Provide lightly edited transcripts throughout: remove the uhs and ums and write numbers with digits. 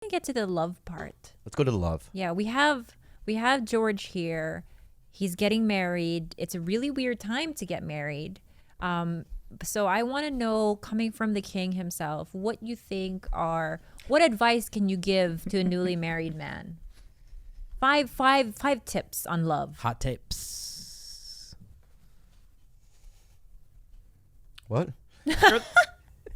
get to the love part. Let's go to the love. Yeah, we have George here. He's getting married. It's a really weird time to get married. So I want to know, coming from the king himself, what advice can you give to a newly married man? Five tips on love. Hot tips. What?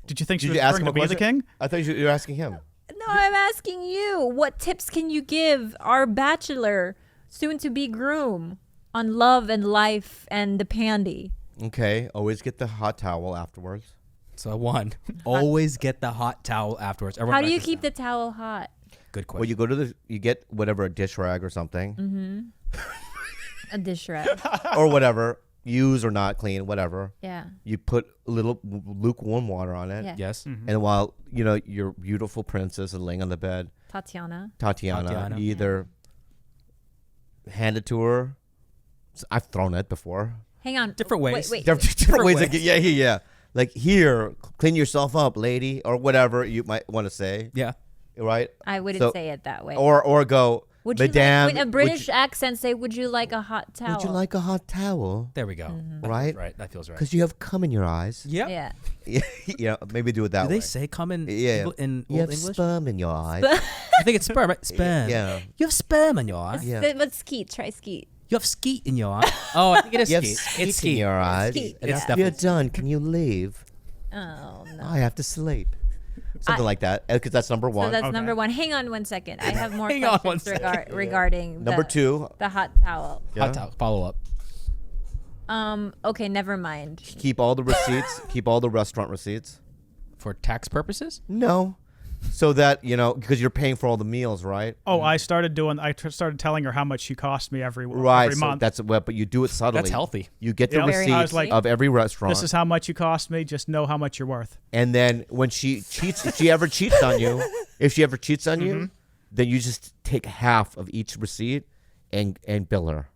Did you think she Did was you ask referring him to a me the question? king? I thought you were asking him. No, I'm asking you. What tips can you give our bachelor, soon-to-be groom, on love and life and the pandy? Okay, always get the hot towel afterwards. So 1, always get the hot towel afterwards. Everyone How do you write this keep down. the towel hot? Good question. Well, you go to you get whatever, a dish rag or something. Mm-hmm. A dish rag. Or whatever, use or not clean, whatever. Yeah. You put a little lukewarm water on it. Yeah. Yes. And while, your beautiful princess is laying on the bed, Tatiana. Tatiana. You either hand it to her. I've thrown it before. Hang on. Different ways. Wait. Different ways. Yeah. Like, here, clean yourself up, lady, or whatever you might want to say. Yeah. Right? I wouldn't say it that way. Or go, would you Madame. like, with a British accent, say, would you like a hot towel? Would you like a hot towel? There we go. That Right? feels right. That feels right. Because you have cum in your eyes. Yep. Yeah. Maybe do it that Do way. they say come in Yeah. in You Old have English? sperm in your eyes. I think it's sperm, right? Sperm. Yeah. You have sperm in your eye. Yeah. But skeet. Try skeet. You have skeet in your eye. Oh, I think it is You have skeet. skeet It's in skeet. your eyes. Skeet. And It's after you're definitely done, can you leave? Oh, no. I have to sleep. Something like that. Because that's number one. So that's Okay. number one. Hang on one second. I have more Hang on questions one second. regarding Number the, 2. the hot towel. Yeah. Hot towel. Follow up. Okay, never mind. Keep all the receipts. Keep all the restaurant receipts. For tax purposes? No. So that, because you're paying for all the meals, right? Oh, I started telling her how much she cost me every Right. every So month. that's what, but you do it subtly. That's healthy. You get the Yeah. Very receipts I was like, of every restaurant. This is how much you cost me. Just know how much you're worth. And then when she cheats, if she ever cheats on you, Mm-hmm. then you just take half of each receipt and bill her.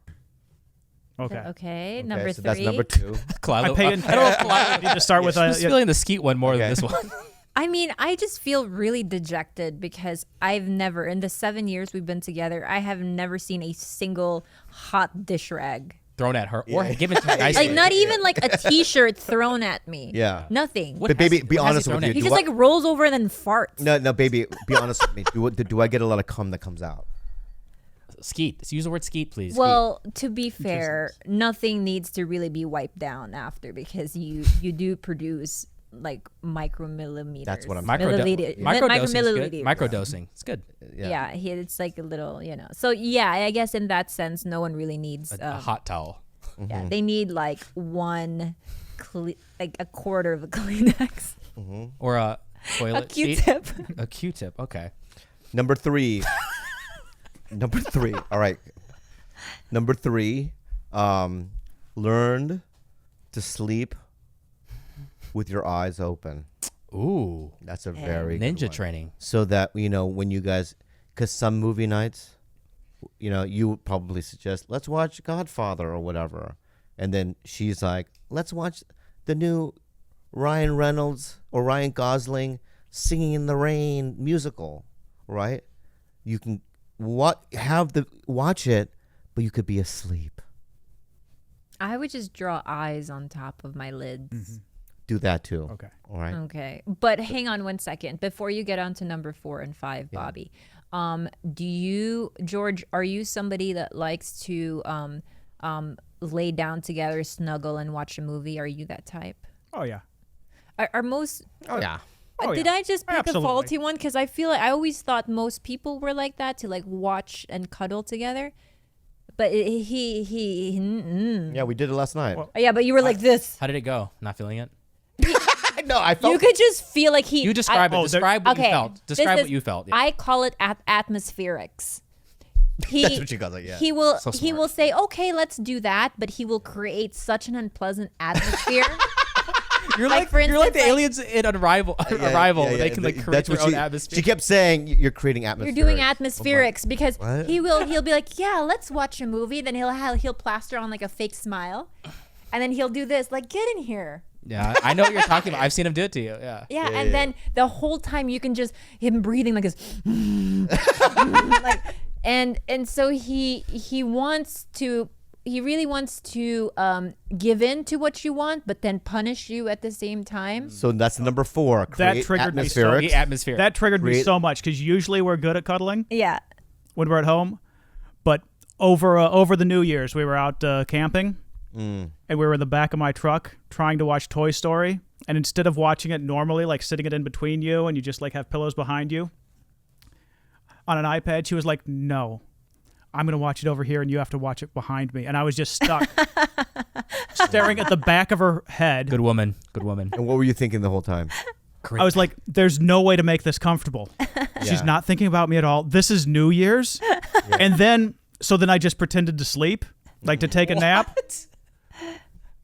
Okay. Okay, number so 3. that's number 2. Clylo, I pay in. I don't know if Clylo need to start with She's feeling the skeet one more Okay. than this one. I mean, I just feel really dejected because I've never, in the 7 years we've been together, I have never seen a single hot dish rag. Thrown at her or given to her nicely. Like, not even like a t-shirt thrown at me. Yeah. Nothing. What But baby, has- be what has honest he with thrown you. at He Do just I- like rolls over and then farts. No, baby, be honest with me. Do I get a lot of cum that comes out? Skeet. Let's use the word skeet, please. Well, to be fair, nothing needs to really be wiped down after because you do produce like micromillimeters. That's what I'm- milliliter- Microdosing is good. micromilliliters. Microdosing. It's good. Yeah, it's like a little, So yeah, I guess in that sense, no one really needs A hot towel. Yeah, they need like like a quarter of a Kleenex, Or a toilet a seat. Q-tip. A Q-tip. Okay. Number 3. Number 3. All right. Number 3. Learn to sleep with your eyes open. Ooh. That's a very good Ninja one. training. So that, when you guys, because some movie nights, you would probably suggest, let's watch Godfather or whatever. And then she's like, let's watch the new Ryan Reynolds or Ryan Gosling Singing in the Rain musical, right? You can watch it, but you could be asleep. I would just draw eyes on top of my lids. Do that too. Okay. All right. Okay, but hang on one second before you get on to number 4 and 5, Bobby. Do you, George? Are you somebody that likes to lay down together, snuggle, and watch a movie? Are you that type? Oh yeah. Are most? Oh yeah. Oh, Did yeah. I just pick Absolutely. a faulty one? Because I feel like I always thought most people were like that, to like watch and cuddle together. But Yeah, we did it last night. Well- yeah, but you were like this. How did it go? Not feeling it? No, I felt You could just feel like he. You describe Oh, it. Describe what you felt. this Describe is- what you felt. Yeah. I call it atmospherics. That's what you call it, yeah. He will. So he smart. will say, "Okay, let's do that," but he will create such an unpleasant atmosphere. You're like, like, for you're like the instance, like- aliens in Arrival. Arrival. Yeah, They can like create that's their what own she, atmosphere. She kept saying you're creating atmosphere. You're doing atmospherics because what? he'll be like, "Yeah, let's watch a movie." Then he'll plaster on like a fake smile, and then he'll do this, like, "Get in here." Yeah, I know what you're talking about. I've seen him do it to you. Yeah. Yeah, and then the whole time you can just him breathing like this, like, and so he really wants to give in to what you want, but then punish you at the same time. So that's number 4. That Create triggered me so- atmospherics. The atmosphere. That triggered me Create- so much because usually we're good at cuddling Yeah. when we're at home, but over the New Year's we were out camping, and we were in the back of my truck trying to watch Toy Story, and instead of watching it normally, like sitting it in between you and you just like have pillows behind you on an iPad, she was like, "No, I'm going to watch it over here and you have to watch it behind me." And I was just stuck staring at the back of her head. Good woman. Good woman. And what were you thinking the whole time? I was like, there's no way to make this comfortable. She's not thinking about me at all. This is New Year's. And then I just pretended to sleep, like to take a nap.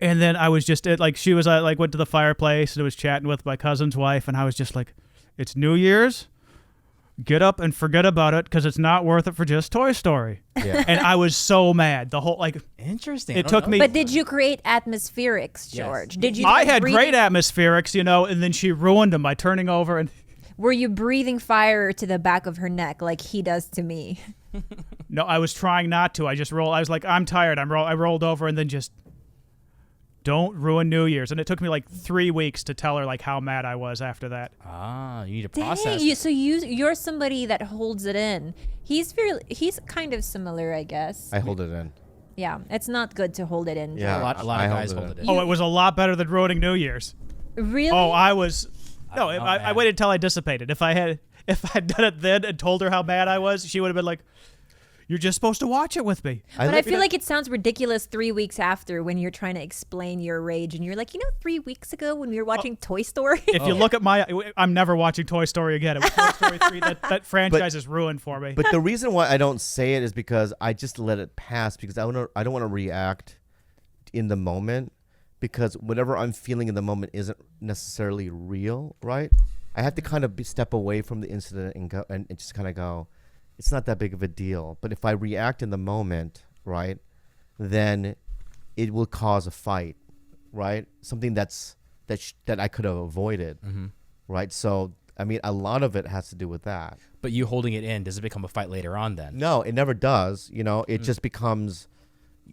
And then I was just she was like went to the fireplace and was chatting with my cousin's wife. And I was just like, it's New Year's. Get up and forget about it because it's not worth it for just Toy Story. Yeah. And I was so mad. The whole Interesting. It took me. But did you create atmospherics, George? Did you? I had breathe- great atmospherics, and then she ruined them by turning over and. Were you breathing fire to the back of her neck like he does to me? No, I was trying not to. I just rolled. I was like, I'm tired. I rolled over and then just. Don't ruin New Year's. And it took me like 3 weeks to tell her like how mad I was after that. You need to process. Dang, you're somebody that holds it in. He's kind of similar, I guess. I hold it in. Yeah, it's not good to hold it in. Yeah. A lot of I guys hold hold it it in. Oh, it was a lot better than ruining New Year's. Really? Oh, I was. No, know, I man. waited until I dissipated. If I'd done it then and told her how mad I was, she would have been like, "You're just supposed to watch it with me." But I feel like it sounds ridiculous 3 weeks after when you're trying to explain your rage and you're like, 3 weeks ago when we were watching Toy Story. If you look at I'm never watching Toy Story again. It was Toy Story 3. That franchise is ruined for me. But the reason why I don't say it is because I just let it pass because I don't want to react in the moment because whatever I'm feeling in the moment isn't necessarily real, right? I have to kind of step away from the incident and go and just kind of go, it's not that big of a deal. But if I react in the moment, right, then it will cause a fight, right? Something that I could have avoided, right? So, I mean, a lot of it has to do with that. But you holding it in, does it become a fight later on then? No, it never does. It just becomes,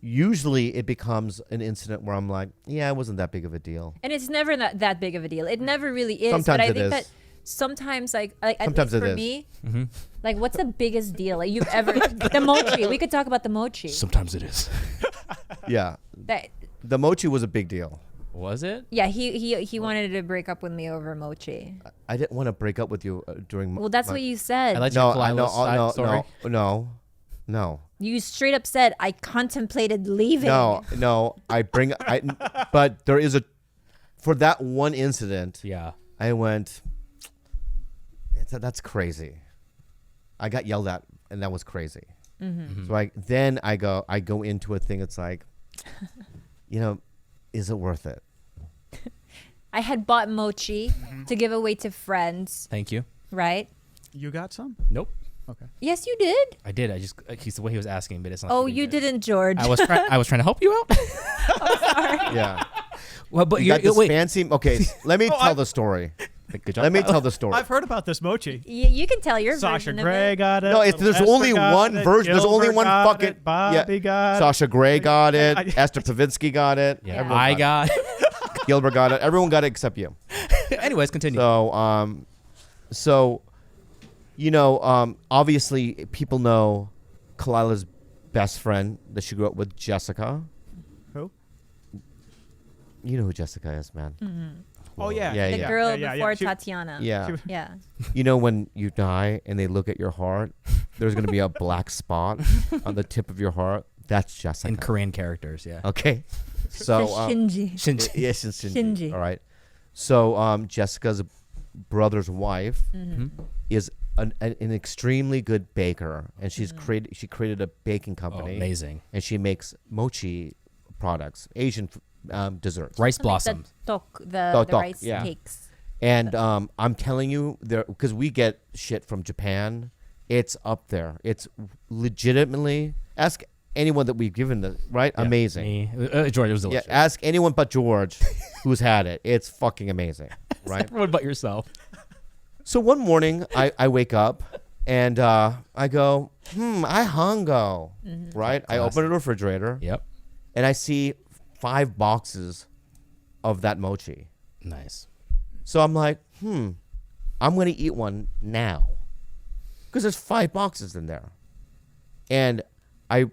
usually it becomes an incident where I'm like, yeah, it wasn't that big of a deal. And it's never that big of a deal. It never really is. Sometimes but I it think is. that sometimes, at Sometimes least it for is. me, like, what's the biggest deal like you've ever? The mochi. We could talk about the mochi. Sometimes it is. Yeah. That, The mochi was a big deal. Was it? yeah, he wanted to break up with me over mochi. I didn't want to break up with you during Well, that's what you said. I let No, you I know. side story. No. You straight up said I contemplated leaving. No. But there is for that one incident, Yeah. I went, that's crazy. I got yelled at, and that was crazy. So I go into a thing. It's like, is it worth it? I had bought mochi to give away to friends, Thank you. right? You got some? Nope. Okay. Yes, you did. I did. He's the way he was asking, but it's not. Oh, you didn't, George. I was trying to help you out. Yeah. Well, but You you're got this wait. fancy. Okay, let me tell the story. Good job. Let me tell the story. I've heard about this mochi. You can tell your Sasha version Grey of it. got it. No, Little there's Esther only got one it, version. There's only Gilbert one got fucking. it, Bobby got it. Sasha Grey got it. I- Esther Pavitsky got it. Yeah, Everyone I got got. it. Gilbert got it. Everyone got it except you. Anyways, continue. So, obviously people know Kalila's best friend that she grew up with, Jessica. Who? You know who Jessica is, man. Oh, yeah. Yeah, The yeah. girl Yeah, before she- Tatiana. Yeah. Yeah. You know when you die and they look at your heart, there's going to be a black spot on the tip of your heart. That's Jessica. In Korean characters, yeah. Okay. So, Shinji. Shinji. yes, it's Shinji. Shinji. All right. So, Jessica's brother's wife is an extremely good baker, and she created a baking Oh, company. amazing. And she makes mochi products, Asian desserts. Rice Like blossoms. the Tok, rice yeah. cakes. And I'm telling you, because we get shit from Japan, it's up there. It's legitimately anyone that we've given the right. Yeah, Amazing. Me. George, it was Yeah, delicious. ask anyone but George who's had it. It's fucking amazing, right? Everyone but yourself. So one morning, I wake up and I go, I hungo, right? I open the refrigerator Yep. and I see 5 boxes of that mochi. Nice. So I'm like, I'm going to eat one now because there's 5 boxes in there. And I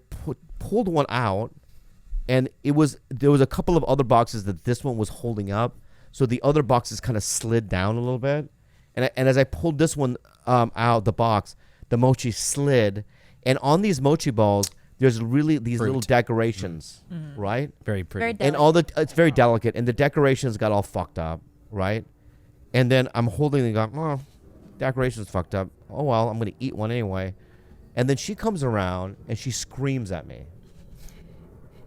pulled one out and there was a couple of other boxes that this one was holding up. So the other boxes kind of slid down a little bit. And as I pulled this one out the box, the mochi slid. And on these mochi balls, there's really these little decorations, right? Very pretty. Very And it's very delicate. And the decorations got all fucked up, right? And then I'm holding it and going, decorations fucked up. Oh, well, I'm going to eat one anyway. And then she comes around and she screams at me.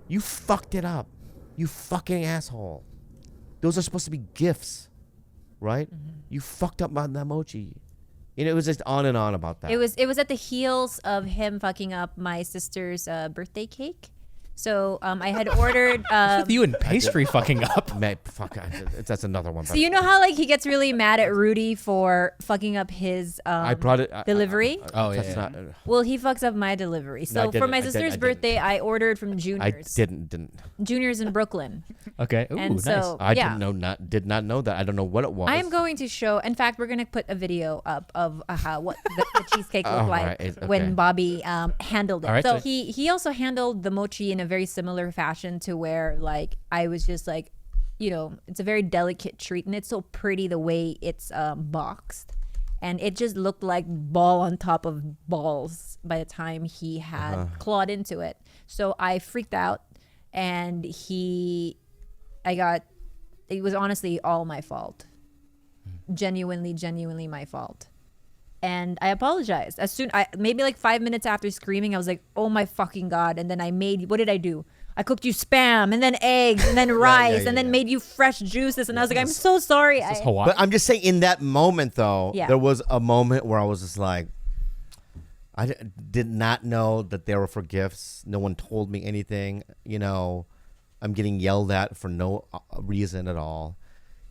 You fucked it up. You fucking asshole. Those are supposed to be gifts, right? You fucked up my that mochi. And it was just on and on about that. It was at the heels of him fucking up my sister's birthday cake. So I had ordered. With you and pastry fucking up. That's another one. So you know how like he gets really mad at Rudy for fucking up his I brought it delivery? That's not. Well, he fucks up my delivery. So for my sister's birthday, I ordered from Junior's. I didn't. Junior's in Brooklyn. Okay. Ooh, And nice. so I yeah. did not know that. I don't know what it was. I am going to show. In fact, we're going to put a video up of what the cheesecake looked like right, when okay. Bobby handled it. All right, so so- he also handled the mochi in a very similar fashion to where like I was just like, it's a very delicate treat and it's so pretty the way it's boxed, and it just looked like ball on top of balls by the time he had clawed into it. So I freaked out, and it was honestly all my fault. Genuinely my fault. And I apologized. Maybe like 5 minutes after screaming, I was like, oh my fucking God. And then what did I do? I cooked you Spam and then eggs and then rice and then made you fresh juices. And I was like, I'm so sorry. This is Hawaii. But I'm just saying, in that moment, though, Yeah. there was a moment where I was just like, I did not know that they were for gifts. No one told me anything. I'm getting yelled at for no reason at all.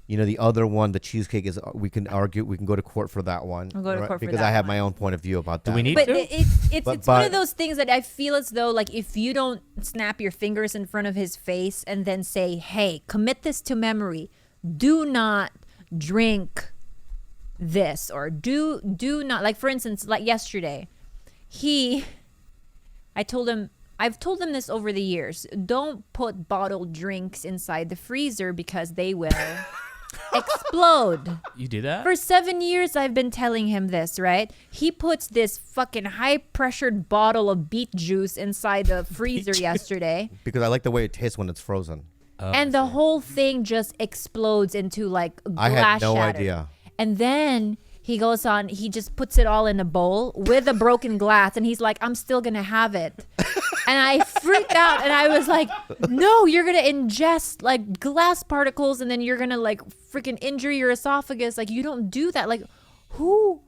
The other one, the cheesecake, is we can argue, we can go to court for that one. We'll go to court for because that I have one. my own point of view about that. Do we need But to? it's one of those things that I feel as though like if you don't snap your fingers in front of his face and then say, hey, commit this to memory. Do not drink this, or do not, like for instance, like yesterday, I've told him this over the years, don't put bottled drinks inside the freezer because they will explode. You do that? For 7 years, I've been telling him this, right? He puts this fucking high-pressured bottle of beet juice inside the freezer yesterday, Because I like the way it tastes when it's frozen. and the whole thing just explodes into like glass I had no shatter. idea. And then he goes on, he just puts it all in a bowl with a broken glass, and he's like, I'm still gonna have it. And I freaked out, and I was like, no, you're gonna ingest like glass particles, and then you're gonna like freaking injure your esophagus. Like, you don't do that. Like, who?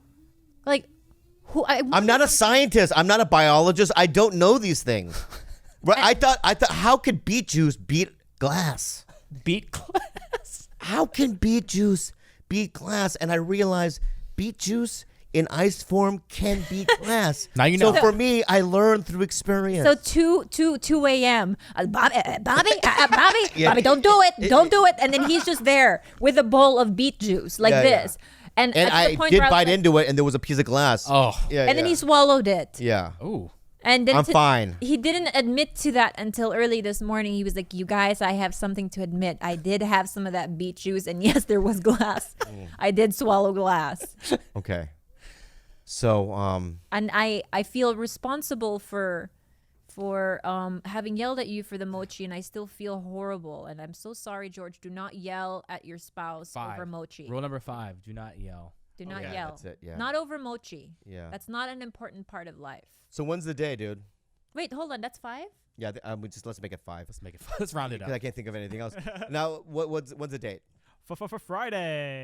I'm not a scientist. I'm not a biologist. I don't know these things. Right? I thought, how could beet juice beat glass? Beat class. How can beet juice beat glass? And I realized beet juice in ice form can beat glass. Now you know. So for me, I learned through experience. So 2 a.m. Bobby, Yeah. Bobby, don't do it, don't do it. And then he's just there with a bowl of beet juice like Yeah, this. And at I the point did where I was bite like- into it, and there was a piece of glass. Oh. Yeah. and then he swallowed it. Yeah. Ooh. And then I'm fine. He didn't admit to that until early this morning. He was like, you guys, I have something to admit. I did have some of that beet juice, and yes, there was glass. I did swallow glass. Okay. So, And I feel responsible for having yelled at you for the mochi, and I still feel horrible. And I'm so sorry, George. Do not yell at your spouse over mochi. Rule number 5: do not yell. Do not yeah, yell. that's it, yeah. Not over mochi. Yeah. That's not an important part of life. so when's the day, dude? Wait, hold on. That's 5? Yeah, let's make it 5. Let's make it. Let's round it up. Because I can't think of anything else. Now, when's the date? For Friday.